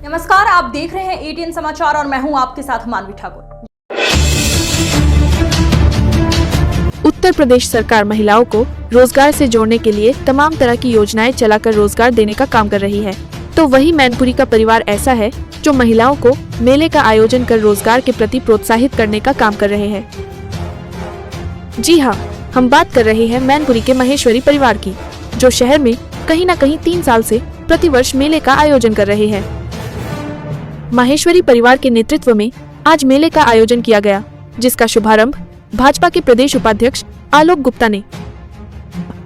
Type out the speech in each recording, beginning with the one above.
नमस्कार, आप देख रहे हैं एटीएन समाचार और मैं हूं आपके साथ मानवी ठाकुर। उत्तर प्रदेश सरकार महिलाओं को रोजगार से जोड़ने के लिए तमाम तरह की योजनाएं चलाकर रोजगार देने का काम कर रही है। तो वही मैनपुरी का परिवार ऐसा है जो महिलाओं को मेले का आयोजन कर रोजगार के प्रति प्रोत्साहित करने का काम कर रहे हैं। जी हाँ, हम बात कर रहे हैं मैनपुरी के महेश्वरी परिवार की, जो शहर में कहीं न कहीं 3 साल से प्रतिवर्ष मेले का आयोजन कर रहे हैं। माहेश्वरी परिवार के नेतृत्व में आज मेले का आयोजन किया गया, जिसका शुभारंभ भाजपा के प्रदेश उपाध्यक्ष आलोक गुप्ता ने।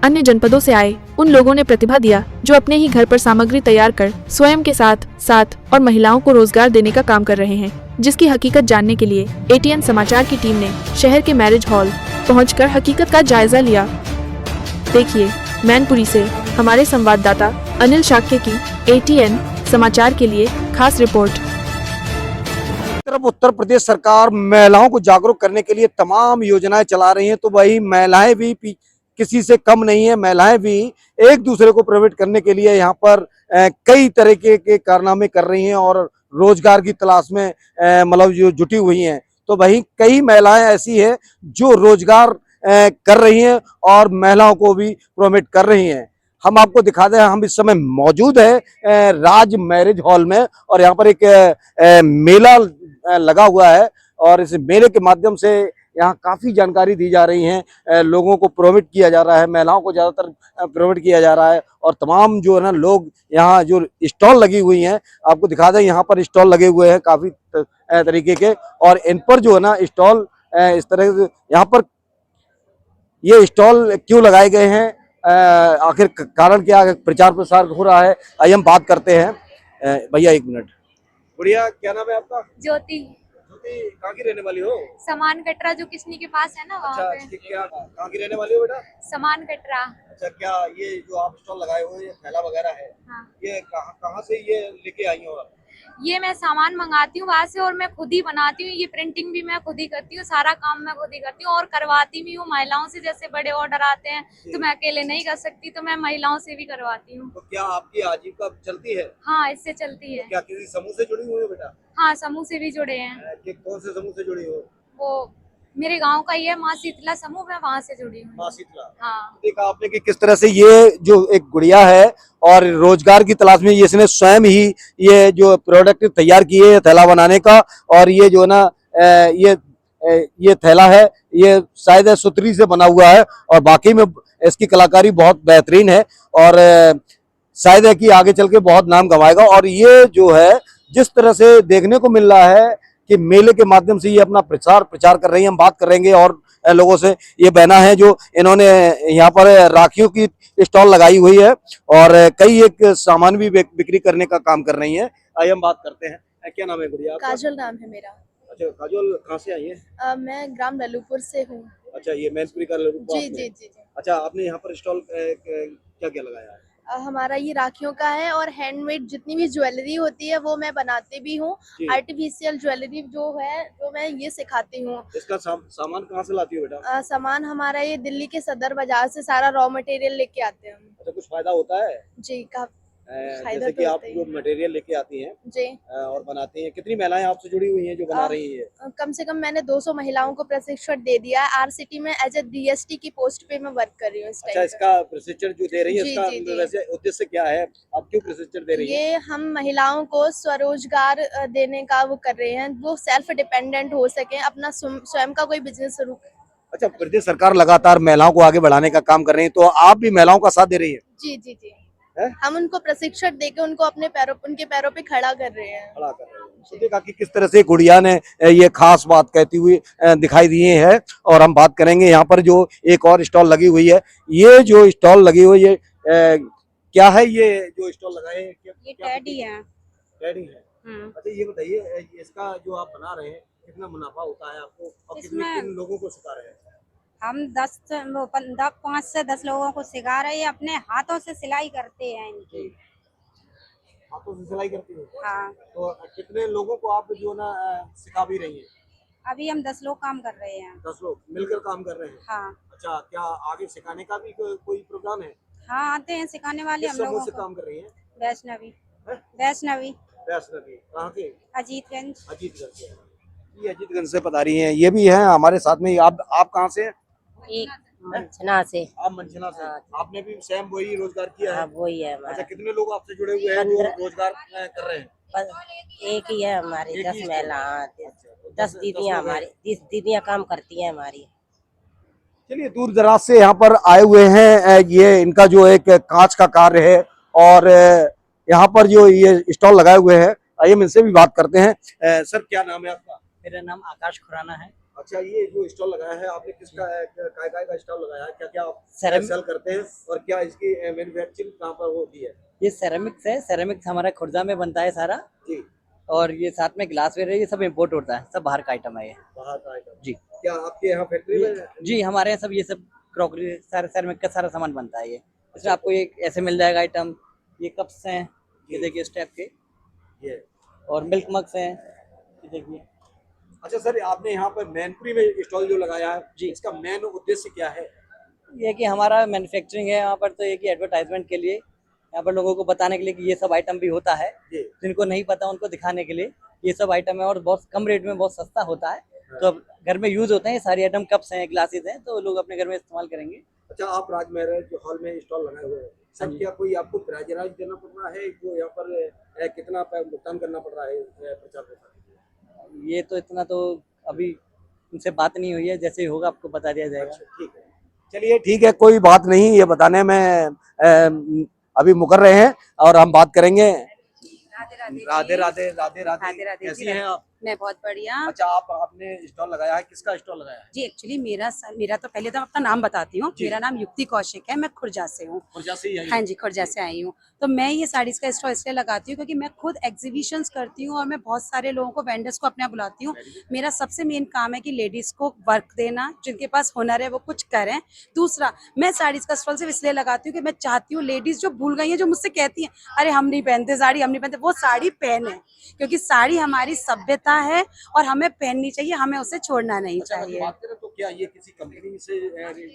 अन्य जनपदों से आए उन लोगों ने प्रतिभा दिया जो अपने ही घर पर सामग्री तैयार कर स्वयं के साथ और महिलाओं को रोजगार देने का काम कर रहे हैं, जिसकी हकीकत जानने के लिए एटीएन समाचार की टीम ने शहर के मैरिज हॉल पहुंचकर हकीकत का जायजा लिया। देखिए मैनपुरी से हमारे संवाददाता अनिल शाक्य की एटीएन समाचार के लिए खास रिपोर्ट। तरफ उत्तर प्रदेश सरकार महिलाओं को जागरूक करने के लिए तमाम योजनाएं चला रही हैं, तो वही महिलाएं भी किसी से कम नहीं है। महिलाएं भी एक दूसरे को प्रमोट करने के लिए यहाँ पर कई तरह के कारनामे कर रही हैं और रोजगार की तलाश में मतलब जो जुटी हुई हैं। तो वही कई महिलाएं ऐसी हैं जो रोजगार कर रही हैं और महिलाओं को भी प्रमोट कर रही हैं। हम आपको दिखा दें, हम इस समय मौजूद है राज मैरिज हॉल में और यहाँ पर एक मेला लगा हुआ है और इस मेले के माध्यम से यहाँ काफी जानकारी दी जा रही है, लोगों को प्रोमोट किया जा रहा है, महिलाओं को ज्यादातर प्रोमोट किया जा रहा है और तमाम जो है ना लोग यहाँ जो स्टॉल लगी हुई हैं, आपको दिखा दें यहाँ पर स्टॉल लगे हुए हैं काफी तरीके के और इन पर जो है ना स्टॉल इस तरह से यहाँ पर ये स्टॉल क्यों लगाए गए हैं, आखिर कारण क्या प्रचार प्रसार हो रहा है, आइए हम बात करते हैं। भैया एक मिनट। बढ़िया, क्या नाम है आपका? ज्योति। ज्योति, कहाँ की रहने वाली हो? समान कटरा जो किसनी के पास है ना वहाँ पे। अच्छा, क्या कहाँ की रहने वाली हो बेटा? समान कटरा। अच्छा, क्या ये जो आप स्टॉल लगाए हुए ये थैला वगैरह है, हाँ। ये कहाँ से ये लेके आई हो आप? ये मैं सामान मंगाती हूँ वहाँ से और मैं खुद ही बनाती हूँ। ये प्रिंटिंग भी मैं खुद ही करती हूँ, सारा काम मैं खुद ही करती हूँ और करवाती भी हूँ महिलाओं से। जैसे बड़े ऑर्डर आते हैं तो मैं अकेले नहीं कर सकती, तो मैं महिलाओं से भी करवाती हूँ। तो क्या आपकी आजीविका चलती है? हाँ, इससे चलती है। क्या किसी समूह से जुड़ी हुई हो बेटा? हाँ, समूह से भी जुड़े हैं। कौन से समूह से जुड़ी हो? वो मेरे गांव का ही है, माँ शीतला समूह, मैं वहाँ से जुड़ी हूँ। माँ शीतला। हाँ। देखा आपने कि किस तरह से ये जो एक गुड़िया है और रोजगार की तलाश में इसने स्वयं ही ये जो प्रोडक्ट तैयार किए है थैला बनाने का, और ये जो है ना ये थैला है, ये शायद सुतरी से बना हुआ है और बाकी में इसकी कलाकारी बहुत बेहतरीन है और शायद है कि आगे चल के बहुत नाम कमाएगा। और ये जो है जिस तरह से देखने को मिल रहा है कि मेले के माध्यम से ये अपना प्रचार कर रही है। हम बात करेंगे और लोगों से। ये बहना है जो इन्होंने यहाँ पर राखियों की स्टॉल लगाई हुई है और कई एक सामान भी बिक्री करने का काम कर रही है। आइए हम बात करते हैं। क्या नाम है गुड़िया? काजल नाम है मेरा। अच्छा काजल, कहाँ से आई है? मैं ग्राम लल्लूपुर से हूँ। अच्छा, ये मैनपुरी का लल्लूपुर? जी जी जी जी। अच्छा, आपने यहाँ पर स्टॉल क्या क्या लगाया है? हमारा ये राखियों का है और हैंडमेड जितनी भी ज्वेलरी होती है वो मैं बनाती भी हूँ। आर्टिफिशियल ज्वेलरी जो है जो मैं ये सिखाती हूँ। इसका सामान कहाँ से लाती हो बेटा? सामान हमारा ये दिल्ली के सदर बाजार से सारा रॉ मटेरियल लेके आते हैं हम। अच्छा, कुछ फायदा होता है? जी, जैसे कि आप जो मटेरियल लेके आती हैं जी और बनाती हैं, कितनी महिलाएं आपसे जुड़ी हुई हैं जो बना रही है? कम से कम मैंने 200 महिलाओं को प्रशिक्षण दे दिया है। आरसीटी में एज ए डीएसटी की पोस्ट पे मैं वर्क कर रही हूँ। अच्छा, इसका प्रशिक्षण जो दे रही है इसका वैसे उद्देश्य क्या है? आप क्यों प्रशिक्षण दे रही है? ये हम महिलाओं को स्वरोजगार देने का वो कर रहे हैं, वो सेल्फ डिपेंडेंट हो सके, अपना स्वयं का कोई बिजनेस शुरू। अच्छा, प्रदेश सरकार लगातार महिलाओं को आगे बढ़ाने का काम कर रही है, तो आप भी महिलाओं का साथ दे रही है? जी जी जी है? हम उनको प्रशिक्षण देके उनको उनके पैरों पे खड़ा कर रहे हैं। तो देखा कि किस तरह से गुड़िया ने ये खास बात कहती हुई दिखाई दी है। और हम बात करेंगे यहाँ पर जो एक और स्टॉल लगी हुई है, ये जो स्टॉल लगी हुई है क्या है? ये जो स्टॉल लगाए हैं ये टैडी है। टैडी है। अच्छा, ये बताइए इसका जो आप बना रहे हैं कितना मुनाफा होता है आपको और किन लोगों को सिखा रहे हैं? हम 5 से 10 लोगों को सिखा रहे हैं। अपने हाथों से सिलाई करते हैं इनकी। हाथों से सिलाई करती हैं? हाँ। तो कितने लोगों को आप जो ना सिखा भी रही हैं? अभी हम 10 लोग काम कर रहे हैं। 10 लोग मिलकर काम कर रहे हैं? हाँ। अच्छा, क्या आगे सिखाने का भी कोई प्रोग्राम है? हाँ, आते हैं सिखाने वाले हम लोगों से को। काम कर रही हैं? वैष्णवी। वैष्णवी कहाँ के? अजीतगंज। अजीतगंज से। ये अजीतगंज से बता रही हैं। ये भी हैं हमारे साथ में। आप कहाँ से हैं? एक मंचना से। आप मंचना से। हाँ। आपने भी सेम वही रोजगार किया है? हाँ वही है अच्छा, हमारा। कितने लोग आपसे जुड़े हुए हैं जो 15 रोजगार कर रहे हैं? एक ही है हमारी, एक 10 ही महिला। हाँ, अच्छा, तो 10 दीदियाँ लोग हैं। हमारी, 10 दीदियाँ काम करती हैं हमारी। चलिए, दूर दराज से यहाँ पर आए हुए हैं। ये इनका जो एक कांच का कार्य है और यहाँ पर जो ये स्टॉल लगाए हुए हैं, आइए हम इनसे भी बात करते हैं। सर, क्या नाम है आपका? मेरा नाम आकाश खुराना है। अच्छा, ये जो स्टॉल लगाया है आपने, किसका काय का स्टॉल लगाया है? क्या क्या आप सेरेम- सेल करते हैं और क्या इसकी मैन्युफैक्चरिंग कहाँ पर होती है? ये सेरेमिक्स है। सेरेमिक्स हमारा खुर्दा में बनता है सारा। जी। और ये साथ में ग्लासवेयर है, ये सब इम्पोर्ट होता है, सब बाहर का आइटम है ये। बाहर का आइटम। जी। क्या आपके यहाँ फैक्ट्री में? जी, हमारे यहाँ सब ये सब क्रॉकरी, सारा सेरेमिक का सारा सामान बनता है ये। इसमें आपको ये ऐसे मिल जाएगा आइटम। ये कप्स हैं, ये देखिए इस टाइप के। ये। और मिल्क मग्स हैं, ये देखिए। अच्छा सर, आपने यहाँ पर मैनपुरी में स्टॉल जो लगाया है, जी। इसका मेन उद्देश्य क्या है? ये कि हमारा मैन्युफैक्चरिंग है यहाँ पर, तो ये कि एडवर्टाइजमेंट के लिए, यहाँ पर लोगों को बताने के लिए कि ये सब आइटम भी होता है। जी। जिनको नहीं पता उनको दिखाने के लिए ये सब आइटम है और बहुत कम रेट में बहुत सस्ता होता है। तो अब घर में यूज होते हैं ये सारी आइटम। कप्स हैं, ग्लासेस हैं, तो लोग अपने घर में इस्तेमाल करेंगे। अच्छा, आप राज मैरिज हॉल में स्टॉल लगाए हुए हैं, हाँ सब जी। क्या कोई आपको प्राइज राइज देना पड़ रहा है जो यहाँ पर कितना भुगतान करना पड़ रहा है प्रचार प्रसार के लिए? ये तो इतना तो अभी उनसे बात नहीं हुई है, जैसे ही होगा आपको बता दिया जाएगा। अच्छा, ठीक है। चलिए, ठीक है, कोई बात नहीं। ये बताने में अभी मुकर रहे हैं और हम बात करेंगे। राधे राधे राधे राधे। कैसी हैं आप? मैं बहुत बढ़िया। अच्छा, आपने स्टॉल लगाया है, किसका स्टॉल लगाया है? जी, एक्चुअली मेरा तो पहले तो अपना नाम बताती हूँ। मेरा नाम युक्ति कौशिक है, मैं खुर्जा से हूँ। खुर्जा से ही आई हाँ हैं? जी, खुर्जा से आई हूँ। तो मैं ये साड़ीज का स्टॉल इसलिए लगाती हूँ क्योंकि मैं खुद एग्जीबिशंस करती हूँ और मैं बहुत सारे लोगों को, वेंडर्स को अपने यहाँ बुलाती हूँ। मेरा सबसे मेन काम है कि लेडीज को वर्क देना, जिनके पास हुनर है वो कुछ करें। दूसरा, मैं साड़ीज का स्टॉल सिर्फ इसलिए लगाती हूँ कि मैं चाहती हूँ लेडीज जो भूल गई हैं, जो मुझसे कहती हैं अरे हम नहीं पहनते साड़ी, हम नहीं पहनते, वो साड़ी पहने, क्योंकि साड़ी हमारी सभ्यता है और हमें पहननी चाहिए, हमें उसे छोड़ना नहीं अच्छा, अगर चाहिए। बात करें तो क्या ये किसी कंपनी से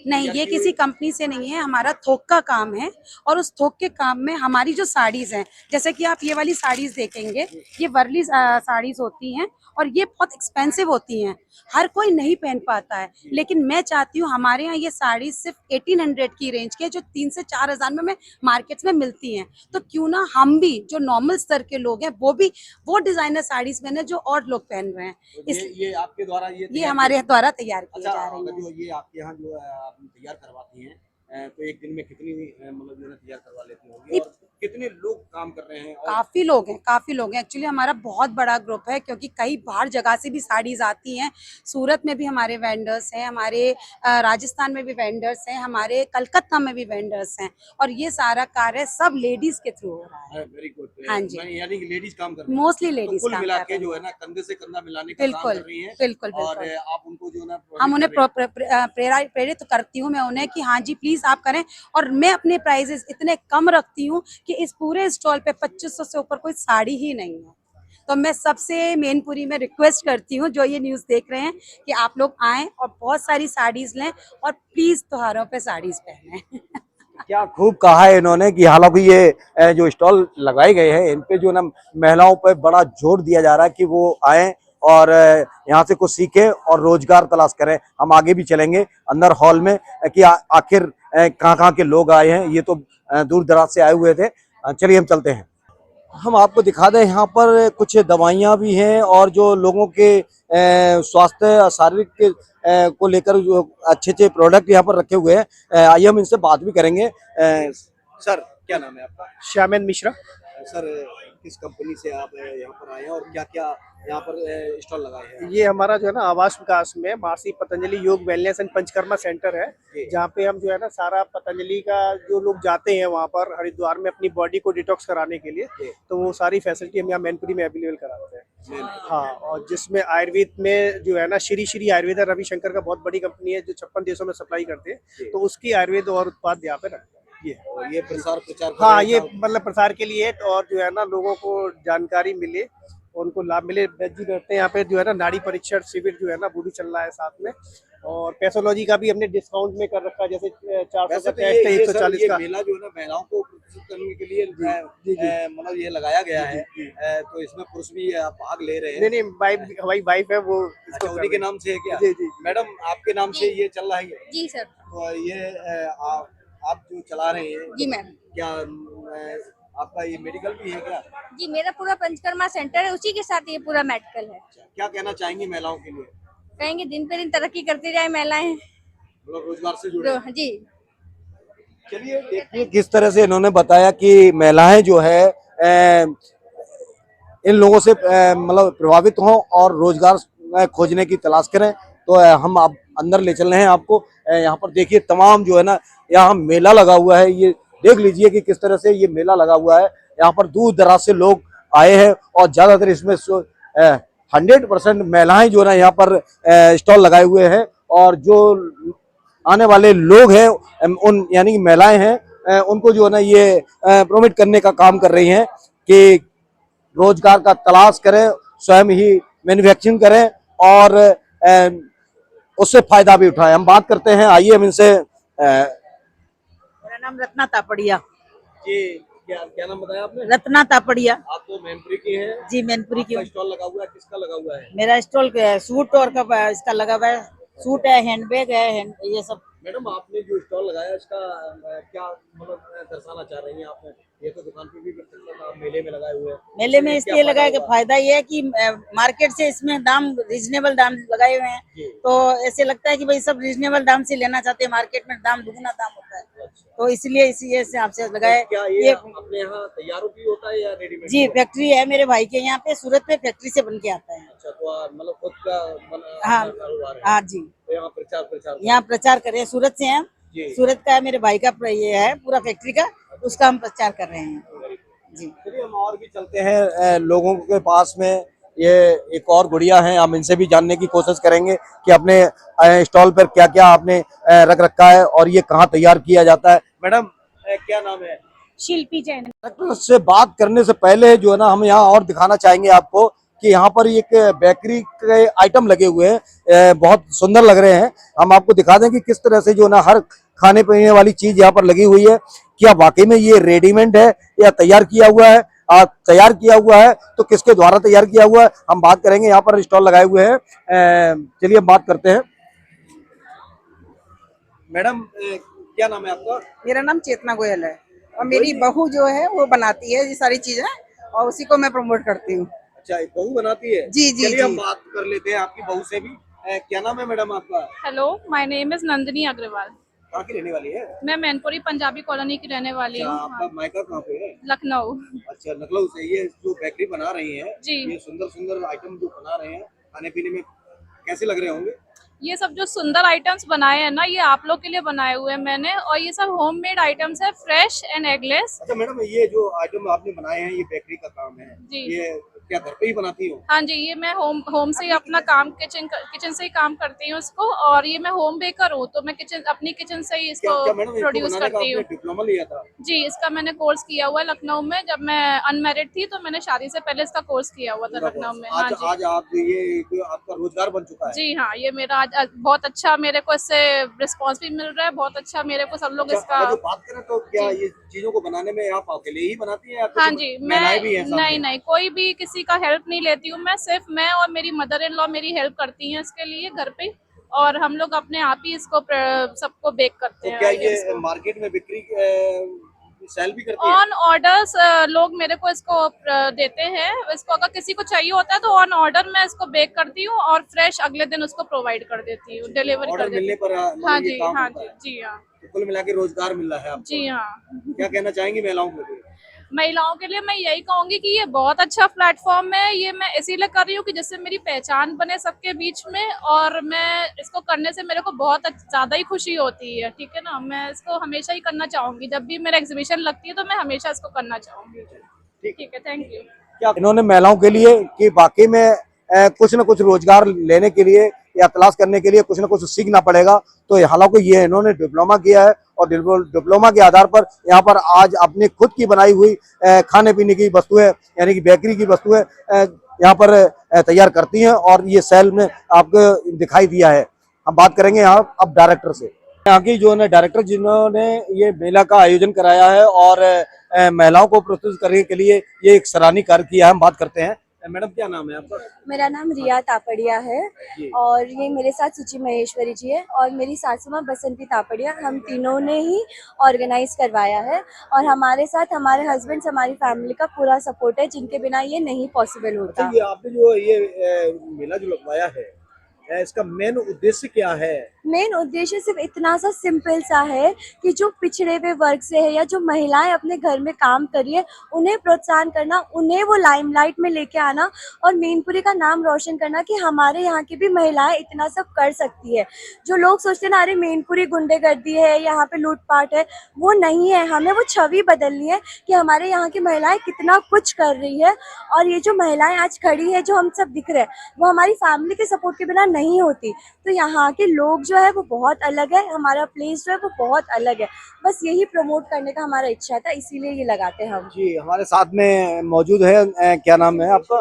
नहीं, ये किसी कंपनी से नहीं है, हमारा थोक का काम है। और उस थोक के काम में हमारी जो साड़ीज हैं, जैसे कि आप ये वाली साड़ीज देखेंगे, ये वर्ली साड़ीज होती हैं और ये बहुत एक्सपेंसिव होती हैं, हर कोई नहीं पहन पाता है। लेकिन मैं चाहती हूँ हमारे यहाँ ये साड़ी सिर्फ 1800 की रेंज के, जो 3 से 4 हज़ार में मार्केट्स में मिलती हैं। तो क्यों ना हम भी, जो नॉर्मल स्तर के लोग हैं, वो भी वो डिजाइनर साड़ीज पहने जो और लोग पहन रहे हैं। ये आपके द्वारा ये हमारे द्वारा तैयार की अच्छा, जा रही अगर है। जो ये आपके यहाँ जो आप तैयार करवाती हैं, तो एक दिन में कितनी मतलब जो है तैयार करवा लेती होंगी और कितने लोग काम कर रहे हैं? और काफी लोग हैं, काफी लोग हैं। एक्चुअली हमारा बहुत बड़ा ग्रुप है, क्योंकि कई बाहर जगह से भी साड़ीज आती हैं। सूरत में भी हमारे वेंडर्स हैं, हमारे राजस्थान में भी वेंडर्स हैं, हमारे कलकत्ता में भी वेंडर्स हैं। और ये सारा कार्य सब लेडीज के थ्रू हो रहा है। Very good. हाँ जी। यानी कि लेडीज काम कर रही हैं। मोस्टली तो लेडीज कुल काम मिला कर के रही जो हैं। है ना, कंधे से कंधा मिलाने का काम बिल्कुल, कर रही हैं। बिल्कुल, और बिल्कुल। आप उनको जो है ना हम उन्हें प्रोवाइड कर रही हैं। प्रेरित करती हूँ मैं उन्हें कि हाँ जी प्लीज आप करें। और मैं अपने प्राइजेस इतने कम रखती हूँ कि इस पूरे स्टॉल पे 2500 से ऊपर कोई साड़ी ही नहीं है। तो मैं सबसे मैनपुरी में रिक्वेस्ट करती हूँ, जो ये न्यूज़ देख रहे हैं, कि आप लोग आएं और बहुत सारी साड़ीज लें और प्लीज त्योहारों पे साड़ीज पहनें। क्या खूब कहा है इन्होंने कि हालांकि ये जो स्टॉल लगाए गए हैं, इन पे जो ना महिलाओं पर बड़ा जोर दिया जा रहा है कि वो आएं और यहाँ से कुछ सीखें और रोजगार तलाश करें। हम आगे भी चलेंगे अंदर हॉल में कि आखिर कहाँ के लोग आए हैं। ये तो दूर दराज से आए हुए थे। चलिए हम चलते हैं। हम आपको दिखा दें, यहाँ पर कुछ दवाइयाँ भी हैं और जो लोगों के स्वास्थ्य शारीरिक को लेकर जो अच्छे अच्छे प्रोडक्ट यहाँ पर रखे हुए हैं। आइए हम इनसे बात भी करेंगे। सर, क्या नाम है आपका? श्यामेन मिश्रा। सर, किस कंपनी से आप यहाँ पर आए हैं और क्या क्या यहाँ पर स्टॉल लगाए हैं? ये हमारा जो है ना आवास विकास में महर्षि पतंजलि योग वेलनेस एंड पंचकर्मा सेंटर है, जहाँ पे हम जो है ना सारा पतंजलि का, जो लोग जाते हैं वहाँ पर हरिद्वार में अपनी बॉडी को डिटॉक्स कराने के लिए, तो वो सारी फैसिलिटी हम यहाँ मैनपुरी में अवेलेबल कराते हैं। हाँ, और जिसमें आयुर्वेद में जो है ना श्री आयुर्वेद रविशंकर का बहुत बड़ी कंपनी है जो 56 देशों में सप्लाई करते हैं, तो उसकी आयुर्वेद और उत्पाद यहाँ पे रखते हैं। ये प्रचार हाँ, ये मतलब प्रसार के लिए, और जो है ना लोगों को जानकारी मिले और उनको लाभ मिले। वैद्य जी बैठते हैं यहाँ पे, जो है ना नाड़ी परीक्षण शिविर जो है ना वो भी चल रहा है साथ में, और पैथोलॉजी का भी हमने डिस्काउंट में कर रखा है, जैसे 400 का टेस्ट है, 140 का। मेला जो है ना महिलाओं को प्रशिक्षित करने के लिए मतलब ये लगाया गया है, तो इसमें पुरुष भी भाग ले रहे हैं। नहीं हमारी वाइफ है वो इसको अच्छा, उन्हीं के नाम से है क्या? जी जी मैडम आपके नाम से ये चल रहा है? जी सर। तो ये आप जो चला रहे हैं जी मैम। क्या आपका ये मेडिकल भी है क्या? जी मेरा पूरा पंचकर्मा सेंटर है, उसी के साथ ये पूरा मेडिकल है। क्या कहना चाहेंगी महिलाओं के लिए? कहेंगे दिन पे दिन तरक्की करती जाए महिलाएं, मतलब रोजगार से जुड़े। जी। चलिए देखिए किस तरह से इन्होंने बताया कि महिलाएं जो है इन लोगों से मतलब प्रभावित हों और रोजगार खोजने की तलाश करें। तो हम आप अंदर ले चल रहे हैं आपको। यहाँ पर देखिए तमाम जो है ना यहाँ मेला लगा हुआ है, ये देख लीजिए कि किस तरह से ये मेला लगा हुआ है। यहाँ पर दूर दराज से लोग आए हैं और ज्यादातर इसमें 100% महिलाएं जो है ना यहाँ पर स्टॉल लगाए हुए हैं, और जो आने वाले लोग हैं उन यानी कि महिलाएं हैं उनको जो है ना ये प्रोमोट करने का काम कर रही हैं कि रोजगार का तलाश करें, स्वयं ही मैन्युफैक्चरिंग करें और उससे फायदा भी उठाएं। हम बात करते हैं, आइए हम इनसे। मेरा नाम रत्ना तापड़िया। जी क्या नाम बताया आपने? रत्ना तापड़िया। आप तो मैनपुरी की हैं? जी मैनपुरी की। स्टॉल लगा हुआ है, किसका लगा हुआ है? मेरा स्टॉल सूट और का इसका लगा हुआ है, सूट है, हैंडबैग है, ये सब। मैडम आपने जो स्टॉल लगाया इसका क्या मतलब दर्शाना चाह रही हैं आपने? ये तो दुकान पे भी मेले में लगाए हुए हैं। मेले में इसलिए लगाया कि फायदा ये है कि मार्केट से इसमें दाम रिजनेबल दाम लगाए हुए हैं, तो ऐसे लगता है कि भाई सब रिजनेबल दाम से लेना चाहते हैं, मार्केट में दाम दुगना दाम होता है। तो इसलिए इसी हिसाब से लगाए। क्या ये अपने यहाँ तैयार भी होता है या रेडीमेड? जी फैक्ट्री है मेरे भाई के यहाँ पे, सूरत पे फैक्ट्री से बन के आता है। अच्छा, तो मतलब खुद का हाँ जी। तो यहाँ प्रचार करें, सूरत से हैं, सूरत का है मेरे भाई का, ये है पूरा फैक्ट्री का, उसका हम प्रचार कर रहे हैं जी। चलिए हम और भी चलते हैं लोगों के पास में। ये एक और गुड़िया हैं, हम इनसे भी जानने की कोशिश करेंगे कि अपने स्टॉल पर क्या क्या आपने रख रखा है और ये कहाँ तैयार किया जाता है। मैडम क्या नाम है? शिल्पी जैन। से बात करने से पहले जो है ना हम यहाँ और दिखाना चाहेंगे आपको कि यहाँ पर एक बेकरी के आइटम लगे हुए हैं, बहुत सुंदर लग रहे हैं। हम आपको दिखा दें कि किस तरह से जो ना हर खाने पीने वाली चीज यहाँ पर लगी हुई है। क्या वाकई में ये रेडीमेड है या तैयार किया हुआ है? तैयार किया हुआ है तो किसके द्वारा तैयार किया हुआ है, हम बात करेंगे। यहाँ पर स्टॉल लगाए हुए हैं, चलिए हम बात करते हैं। मैडम क्या नाम है आपका? मेरा नाम चेतना गोयल है और मेरी बहू जो है वो बनाती है ये सारी चीजें और उसी को मैं प्रमोट करती हूँ। अच्छा, बहू बनाती है? जी जी। चलिए हम बात कर लेते हैं आपकी बहू से भी। क्या नाम है मैडम आपका? Hello, my name is Nandini Agarwal. कहाँ की रहने वाली है? मैं मैनपुरी पंजाबी कॉलोनी की रहने वाली हूँ। आपका मायका कहाँ पे है? लखनऊ। अच्छा, लखनऊ से। ये जो बेकरी बना रही हैं जी, ये सुंदर सुंदर आइटम जो बना रहे हैं, खाने पीने में कैसे लग रहे होंगे? ये सब जो सुंदर आइटम्स बनाए हैं ना, ये आप लोग के लिए बनाए हुए हैं मैंने, और ये सब होममेड आइटम्स है, फ्रेश एंड एगलेस। अच्छा मैडम, ये जो आइटम आपने बनाए हैं ये बेकरी का काम है जी। ये क्या घर पे ही बनाती हो? हाँ जी, ये मैं होम से ही अपना काम किचन से ही काम करती हूँ इसको, और ये मैं होम बेकर हूँ तो मैं अपनी किचन से ही इसको प्रोड्यूस करती हूँ। डिप्लोमा लिया था? जी, इसका मैंने कोर्स किया हुआ है लखनऊ में। जब मैं अनमैरिड थी तो मैंने शादी से पहले इसका कोर्स किया हुआ था लखनऊ में। हाँ जी। आज आप ये आपका रोजगार बन चुका है? जी हाँ, ये मेरा आज बहुत अच्छा मेरे को इससे रिस्पॉन्स भी मिल रहा है, बहुत अच्छा मेरे को सब लोग इसका। जो बात करें तो क्या ये चीजों को बनाने में आप अकेले ही बनाती हैं? हाँ जी, मैं नहीं कोई भी किसी का हेल्प नहीं लेती हूँ, मैं सिर्फ मैं और मेरी मदर इन लॉ मेरी हेल्प करती हैं इसके लिए घर पे, और हम लोग अपने आप ही इसको सबको बेक करते हैं। क्या ये मार्केट में बिक्री सेल भी करती है? ऑन ऑर्डर्स लोग मेरे को इसको देते हैं, इसको अगर किसी को चाहिए होता है तो ऑन ऑर्डर मैं इसको बेक करती हूँ और फ्रेश अगले दिन उसको प्रोवाइड कर देती हूँ, डिलीवरी कर देती हूँ। हाँ जी हाँ जी जी हाँ। कुल मिला के रोजगार मिल रहा है आपको? जी हाँ। क्या कहना चाहेंगी महिलाओं के लिए? महिलाओं के लिए मैं यही कहूंगी कि ये बहुत अच्छा प्लेटफॉर्म है, ये मैं इसीलिए कर रही हूँ कि जिससे मेरी पहचान बने सबके बीच में, और मैं इसको करने से मेरे को बहुत ज्यादा ही खुशी होती है। ठीक है ना, मैं इसको हमेशा ही करना चाहूंगी, जब भी मेरा एग्जीबिशन लगती है तो मैं हमेशा इसको करना चाहूंगी। ठीक है, थैंक यू। क्या इन्होंने महिलाओं के लिए कि वाकई में कुछ न कुछ रोजगार लेने के लिए या तलाश करने के लिए कुछ न कुछ सीखना पड़ेगा, तो हालांकि ये इन्होंने डिप्लोमा किया है और डिप्लोमा के आधार पर यहाँ पर आज अपनी खुद की बनाई हुई खाने पीने की वस्तुएं यानी कि बेकरी की वस्तुएं यहाँ पर तैयार करती हैं और ये सेल में आपको दिखाई दिया है। हम बात करेंगे यहाँ अब डायरेक्टर से, यहाँ की जो है डायरेक्टर जिन्होंने ये मेला का आयोजन कराया है और महिलाओं को प्रस्तुत करने के लिए ये एक सराहनीय कार्य किया है। हम बात करते हैं, मैडम क्या नाम है आपका? मेरा नाम रिया तापड़िया है और ये मेरे साथ सुचि महेश्वरी जी है और मेरी सासू माँ बसंती तापड़िया। हम तीनों ने ही ऑर्गेनाइज करवाया है और हमारे साथ हमारे हस्बैंड, हमारी फैमिली का पूरा सपोर्ट है, जिनके बिना ये नहीं पॉसिबल होता। अच्छा, ये आपने जो ये मेला जो लगवाया है, इसका मेन उद्देश्य क्या है? मेन उद्देश्य सिर्फ इतना सा सिंपल सा है कि जो पिछड़े हुए वर्ग से है या जो महिलाएं अपने घर में काम कर रही है उन्हें प्रोत्साहन करना, उन्हें वो लाइमलाइट में लेके आना और मैनपुरी का नाम रोशन करना कि हमारे यहाँ की भी महिलाएं इतना सब कर सकती है। जो लोग सोचते हैं ना अरे मैनपुरी गुंडेगर्दी है, यहाँ पे लूटपाट है, वो नहीं है। हमें वो छवि बदलनी है कि हमारे यहाँ की महिलाएं कितना कुछ कर रही है और ये जो महिलाएं आज खड़ी है, जो हम सब दिख रहे हैं, वो हमारी फैमिली के सपोर्ट के बिना नहीं होती। तो यहाँ के लोग जो है वो बहुत अलग है, हमारा प्लेस जो है वो बहुत अलग है। बस यही प्रमोट करने का हमारा इच्छा था, इसीलिए ये लगाते हैं हम। जी, हमारे साथ में मौजूद है, क्या नाम है आपका?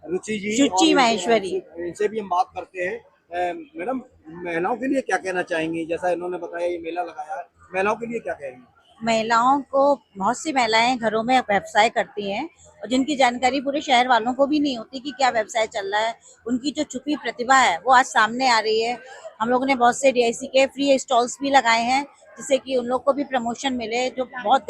रुचि जी। सुचि महेश्वरी। इनसे भी हम बात करते हैं। मैडम, महिलाओं के लिए क्या कहना चाहेंगी? जैसा इन्होंने बताया ये मेला लगाया है, महिलाओं के लिए क्या कहेंगी? महिलाओं को, बहुत सी महिलाएं घरों में व्यवसाय करती हैं और जिनकी जानकारी पूरे शहर वालों को भी नहीं होती कि क्या व्यवसाय चल रहा है। उनकी जो छुपी प्रतिभा है वो आज सामने आ रही है। हम लोगों ने बहुत से DIC के फ्री स्टॉल्स भी लगाए हैं जिससे कि उन लोग को भी प्रमोशन मिले, जो बहुत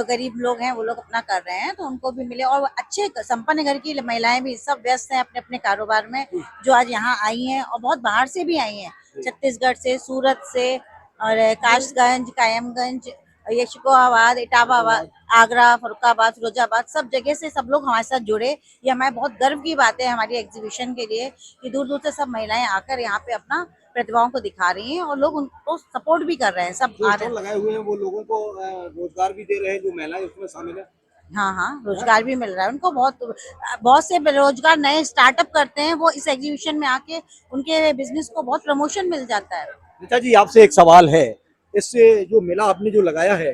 गरीब लोग हैं वो लोग अपना कर रहे हैं तो उनको भी मिले। और अच्छे संपन्न घर की महिलाएं भी सब व्यस्त हैं अपने अपने कारोबार में, जो आज यहाँ आई हैं और बहुत बाहर से भी आई हैं, छत्तीसगढ़ से, सूरत से और कासगंज, कायमगंज, यशकोहाबाद, इटावाबाद, आगरा, फरुखाबाद, फिरोजाबाद, सब जगह से सब लोग हमारे साथ जुड़े। ये हमारे बहुत गर्व की बात है हमारी एग्जीबिशन के लिए कि दूर दूर से सब महिलाएं आकर यहाँ पे अपना प्रतिभाओं को दिखा रही हैं और लोग उनको सपोर्ट भी कर रहे हैं। सब जो स्टॉल लगाए हुए हैं वो लोगों को रोजगार भी दे रहे हैं, जो महिलाएं उसमें शामिल है। हाँ, रोजगार भी मिल रहा है उनको। बहुत से रोजगार नए स्टार्टअप करते हैं, वो इस एग्जीबिशन में आके उनके बिजनेस को बहुत प्रमोशन मिल जाता है। नीता जी, आपसे एक सवाल है, इससे जो मेला आपने जो लगाया है,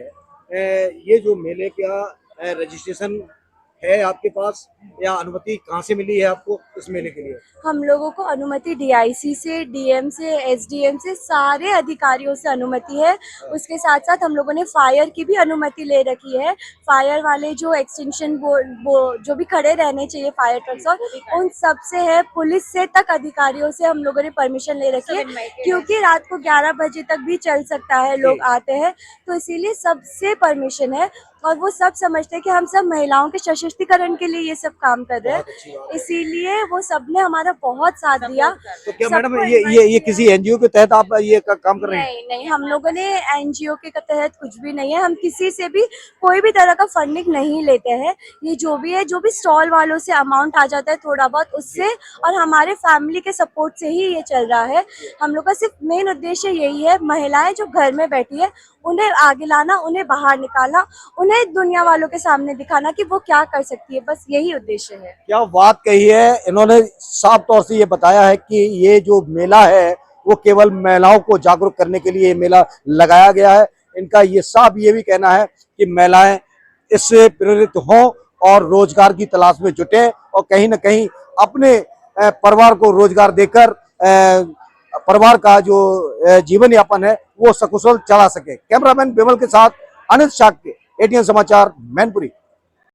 ये जो मेले का रजिस्ट्रेशन है आपके पास या अनुमति कहाँ से मिली है आपको इस मेले के लिए? हम लोगों को अनुमति DIC से, DM से, SDM से, सारे अधिकारियों से अनुमति है। उसके साथ साथ हम लोगों ने फायर की भी अनुमति ले रखी है। फायर वाले जो एक्सटेंशन बोर्ड जो भी खड़े रहने चाहिए फायर ट्रक्स, और उन सब से है, पुलिस से तक अधिकारियों से हम लोगों ने परमिशन ले रखी है, क्योंकि रात को 11 बजे तक भी चल सकता है, लोग आते हैं, तो इसीलिए सबसे परमिशन है। और वो सब समझते हैं कि हम सब महिलाओं के सशक्तिकरण के लिए ये सब काम कर रहे हैं, इसीलिए वो सब ने हमारा बहुत साथ दिया। तो क्या मैडम ये किसी NGO के तहत आप ये काम कर रहे हैं? नहीं, हम लोगों ने NGO के तहत कुछ भी नहीं है। हम किसी से भी कोई भी तरह का फंडिंग नहीं लेते हैं। ये जो भी है, जो भी स्टॉल वालों से अमाउंट आ जाता है थोड़ा बहुत, उससे और हमारे फैमिली के सपोर्ट से ही ये चल रहा है। हम लोग का सिर्फ मेन उद्देश्य यही है, महिलाएं जो घर में बैठी है उन्हें आगे लाना, उन्हें बाहर निकालना, उन्हें दुनिया वालों के सामने दिखाना कि वो क्या कर सकती है, बस यही उद्देश्य है। क्या बात कही है इन्होंने, साफ तौर से ये बताया है कि ये जो मेला है वो केवल महिलाओं को जागरूक करने के लिए ये मेला लगाया गया है। इनका ये साफ ये भी कहना है कि महिलाएं इससे प्रेरित हों और रोजगार की तलाश में जुटे और कहीं न कहीं अपने परिवार को रोजगार देकर परिवार का जो जीवन यापन है वो सकुशल चला सके। कैमरामैन बिमल के साथ अनिल शाक्य, ATN समाचार, मैनपुरी।